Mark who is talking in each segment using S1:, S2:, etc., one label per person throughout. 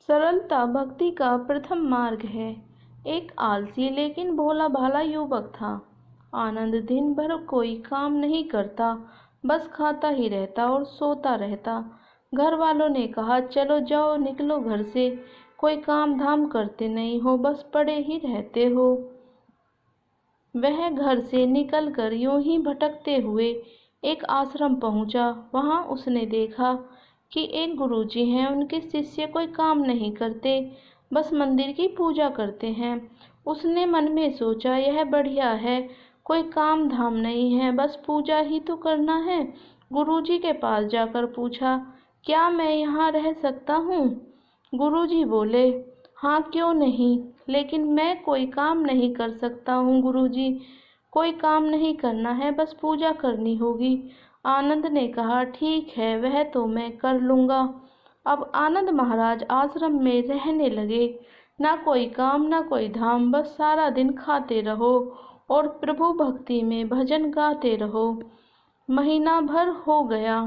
S1: सरलता भक्ति का प्रथम मार्ग है। एक आलसी लेकिन भोला भाला युवक था। आनंद दिन भर कोई काम नहीं करता, बस खाता ही रहता और सोता रहता। घर वालों ने कहा, चलो जाओ, निकलो घर से, कोई काम धाम करते नहीं हो, बस पड़े ही रहते हो। वह घर से निकलकर यूं ही भटकते हुए एक आश्रम पहुंचा। वहां उसने देखा कि एक गुरुजी हैं, उनके शिष्य कोई काम नहीं करते, बस मंदिर की पूजा करते हैं। उसने मन में सोचा, यह बढ़िया है, कोई काम धाम नहीं है, बस पूजा ही तो करना है। गुरुजी के पास जाकर पूछा, क्या मैं यहाँ रह सकता हूँ? गुरुजी बोले, हाँ क्यों नहीं, लेकिन मैं कोई काम नहीं कर सकता हूँ गुरुजी। कोई काम नहीं करना है, बस पूजा करनी होगी। आनंद ने कहा, ठीक है, वह तो मैं कर लूँगा। अब आनंद महाराज आश्रम में रहने लगे। ना कोई काम ना कोई धाम, बस सारा दिन खाते रहो और प्रभु भक्ति में भजन गाते रहो। महीना भर हो गया।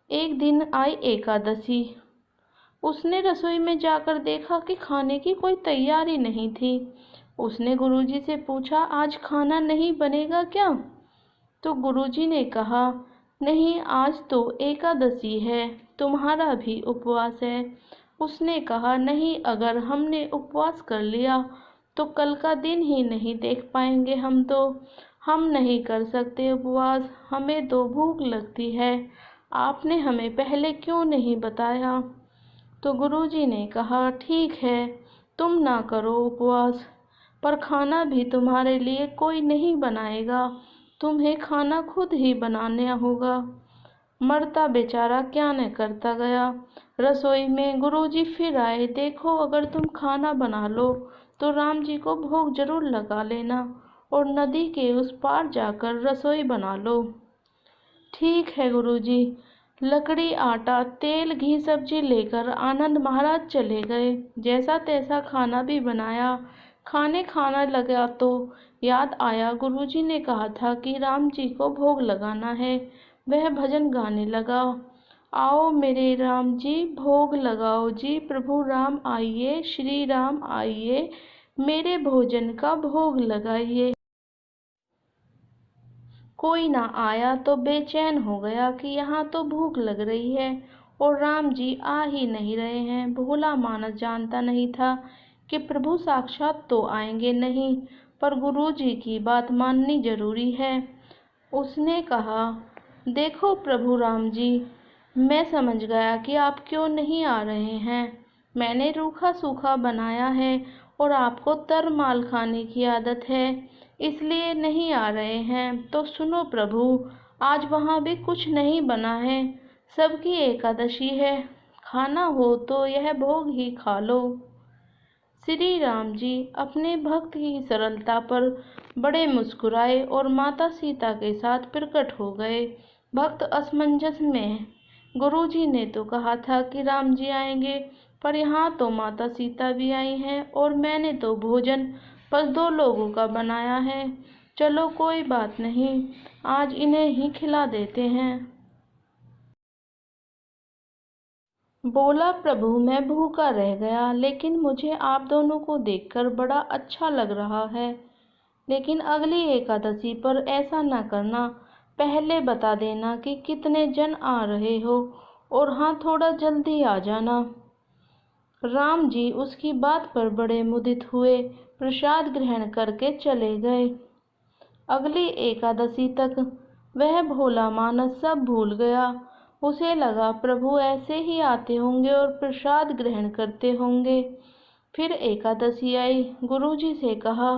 S1: एक दिन आई एकादशी। उसने रसोई में जाकर देखा कि खाने की कोई तैयारी नहीं थी। उसने गुरुजी से पूछा, आज खाना नहीं बनेगा क्या? तो गुरुजी ने कहा, नहीं, आज तो एकादशी है, तुम्हारा भी उपवास है। उसने कहा, नहीं, अगर हमने उपवास कर लिया तो कल का दिन ही नहीं देख पाएंगे हम नहीं कर सकते उपवास, हमें तो भूख लगती है, आपने हमें पहले क्यों नहीं बताया? तो गुरुजी ने कहा, ठीक है, तुम ना करो उपवास, पर खाना भी तुम्हारे लिए कोई नहीं बनाएगा, तुम्हें खाना खुद ही बनाना होगा। मरता बेचारा क्या न करता गया। रसोई में गुरुजी फिर आए, देखो, अगर तुम खाना बना लो तो राम जी को भोग जरूर लगा लेना और नदी के उस पार जाकर रसोई बना लो। ठीक है गुरुजी। लकड़ी, आटा, तेल, घी, सब्जी लेकर आनंद महाराज चले गए। जैसा तैसा खाना भी बनाया। खाना लगा तो याद आया, गुरुजी ने कहा था कि राम जी को भोग लगाना है। वह भजन गाने लगा, आओ मेरे राम जी भोग लगाओ जी, प्रभु राम आइए, श्री राम आइए, मेरे भोजन का भोग लगाइए। कोई ना आया तो बेचैन हो गया कि यहाँ तो भूख लग रही है और राम जी आ ही नहीं रहे हैं। भोला मानस जानता नहीं था कि प्रभु साक्षात तो आएंगे नहीं, पर गुरु जी की बात माननी जरूरी है। उसने कहा, देखो प्रभु राम जी, मैं समझ गया कि आप क्यों नहीं आ रहे हैं। मैंने रूखा सूखा बनाया है और आपको तर माल खाने की आदत है, इसलिए नहीं आ रहे हैं। तो सुनो प्रभु, आज वहाँ भी कुछ नहीं बना है, सबकी एकादशी है, खाना हो तो यह भोग ही खा लो। श्री राम जी अपने भक्त की सरलता पर बड़े मुस्कुराए और माता सीता के साथ प्रकट हो गए। भक्त असमंजस में, गुरुजी ने तो कहा था कि राम जी आएंगे, पर यहाँ तो माता सीता भी आई हैं और मैंने तो भोजन बस 2 लोगों का बनाया है। चलो कोई बात नहीं, आज इन्हें ही खिला देते हैं। बोला, प्रभु मैं भूखा रह गया, लेकिन मुझे आप दोनों को देखकर बड़ा अच्छा लग रहा है। लेकिन अगली एकादशी पर ऐसा न करना, पहले बता देना कि कितने जन आ रहे हो, और हाँ, थोड़ा जल्दी आ जाना। राम जी उसकी बात पर बड़े मुदित हुए, प्रसाद ग्रहण करके चले गए। अगली एकादशी तक वह भोला मानस सब भूल गया। उसे लगा प्रभु ऐसे ही आते होंगे और प्रसाद ग्रहण करते होंगे। फिर एकादशी आई। गुरुजी से कहा,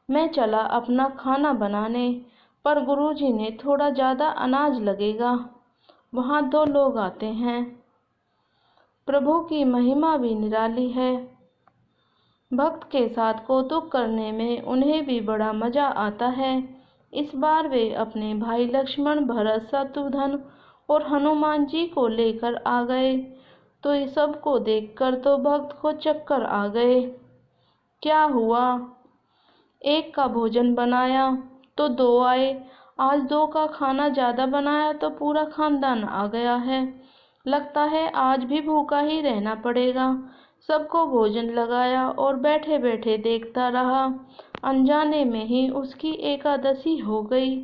S1: मैं चला अपना खाना बनाने, पर गुरुजी ने थोड़ा ज़्यादा अनाज लगेगा, वहाँ 2 लोग आते हैं। प्रभु की महिमा भी निराली है। भक्त के साथ कौतुक करने में उन्हें भी बड़ा मजा आता है। इस बार वे अपने भाई लक्ष्मण, भरत, शत्रुघ्न और हनुमान जी को लेकर आ गए। तो ये सबको देखकर तो भक्त को चक्कर आ गए। क्या हुआ? एक का भोजन बनाया तो 2 आए, आज 2 का खाना ज़्यादा बनाया तो पूरा खानदान आ गया है। लगता है आज भी भूखा ही रहना पड़ेगा। सबको भोजन लगाया और बैठे बैठे देखता रहा। अनजाने में ही उसकी एकादशी हो गई।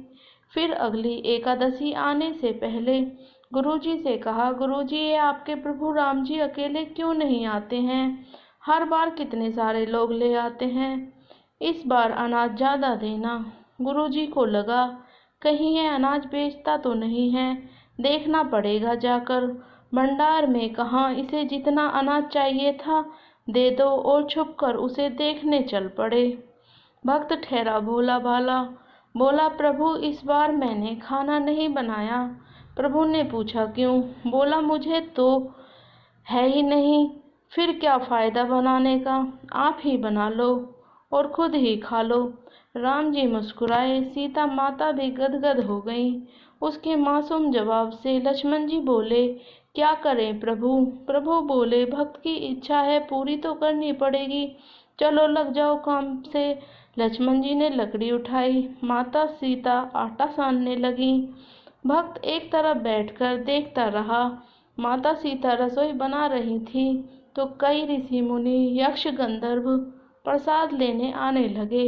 S1: फिर अगली एकादशी आने से पहले गुरुजी से कहा, गुरुजी ये आपके प्रभु राम जी अकेले क्यों नहीं आते हैं? हर बार कितने सारे लोग ले आते हैं। इस बार अनाज ज़्यादा देना। गुरुजी को लगा कहीं ये अनाज बेचता तो नहीं है, देखना पड़ेगा जाकर। भंडार में कहाँ इसे जितना अनाज चाहिए था दे दो और छुपकर उसे देखने चल पड़े। भक्त ठहरा भोला भाला, बोला प्रभु इस बार मैंने खाना नहीं बनाया। प्रभु ने पूछा क्यों? बोला मुझे तो है ही नहीं, फिर क्या फायदा बनाने का, आप ही बना लो और खुद ही खा लो। राम जी मुस्कुराए, सीता माता भी गदगद हो गईं। उसके मासूम जवाब से लक्ष्मण जी बोले, क्या करें प्रभु? प्रभु बोले, भक्त की इच्छा है पूरी तो करनी पड़ेगी, चलो लग जाओ काम से। लक्ष्मण जी ने लकड़ी उठाई, माता सीता आटा सानने लगी। भक्त एक तरफ बैठकर देखता रहा। माता सीता रसोई बना रही थी तो कई ऋषि मुनि यक्ष गंधर्व प्रसाद लेने आने लगे।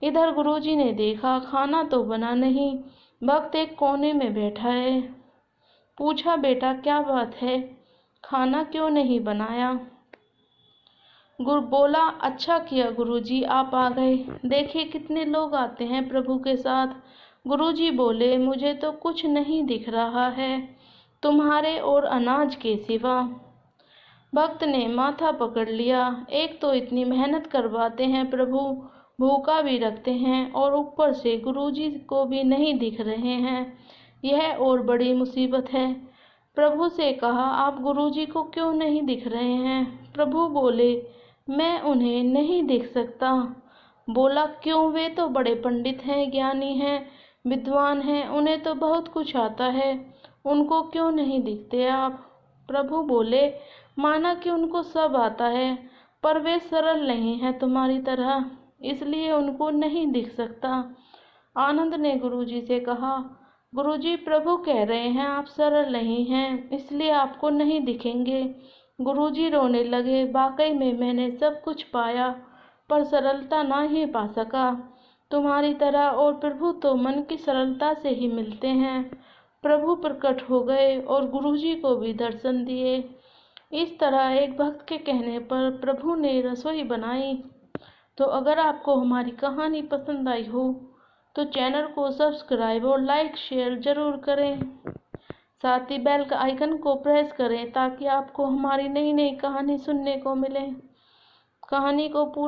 S1: इधर गुरुजी ने देखा खाना तो बना नहीं, भक्त एक कोने में बैठा है। पूछा, बेटा क्या बात है, खाना क्यों नहीं बनाया? गुरु बोला, अच्छा किया गुरुजी आप आ गए, देखिए कितने लोग आते हैं प्रभु के साथ। गुरुजी बोले, मुझे तो कुछ नहीं दिख रहा है तुम्हारे और अनाज के सिवा। भक्त ने माथा पकड़ लिया, एक तो इतनी मेहनत करवाते हैं प्रभु, भूखा भी रखते हैं और ऊपर से गुरुजी को भी नहीं दिख रहे हैं, यह और बड़ी मुसीबत है। प्रभु से कहा, आप गुरुजी को क्यों नहीं दिख रहे हैं? प्रभु बोले, मैं उन्हें नहीं देख सकता। बोला, क्यों? वे तो बड़े पंडित हैं, ज्ञानी हैं, विद्वान हैं, उन्हें तो बहुत कुछ आता है, उनको क्यों नहीं दिखते आप? प्रभु बोले, माना कि उनको सब आता है, पर वे सरल नहीं हैं तुम्हारी तरह, इसलिए उनको नहीं दिख सकता। आनंद ने गुरुजी से कहा, गुरुजी प्रभु कह रहे हैं आप सरल नहीं हैं, इसलिए आपको नहीं दिखेंगे। गुरुजी रोने लगे, वाकई में मैंने सब कुछ पाया पर सरलता ना ही पा सका तुम्हारी तरह, और प्रभु तो मन की सरलता से ही मिलते हैं। प्रभु प्रकट हो गए और गुरुजी को भी दर्शन दिए। इस तरह एक भक्त के कहने पर प्रभु ने रसोई बनाई। तो अगर आपको हमारी कहानी पसंद आई हो तो चैनल को सब्सक्राइब और लाइक शेयर ज़रूर करें। साथ ही बेल का आइकन को प्रेस करें ताकि आपको हमारी नई नई कहानी सुनने को मिले। कहानी को पूरा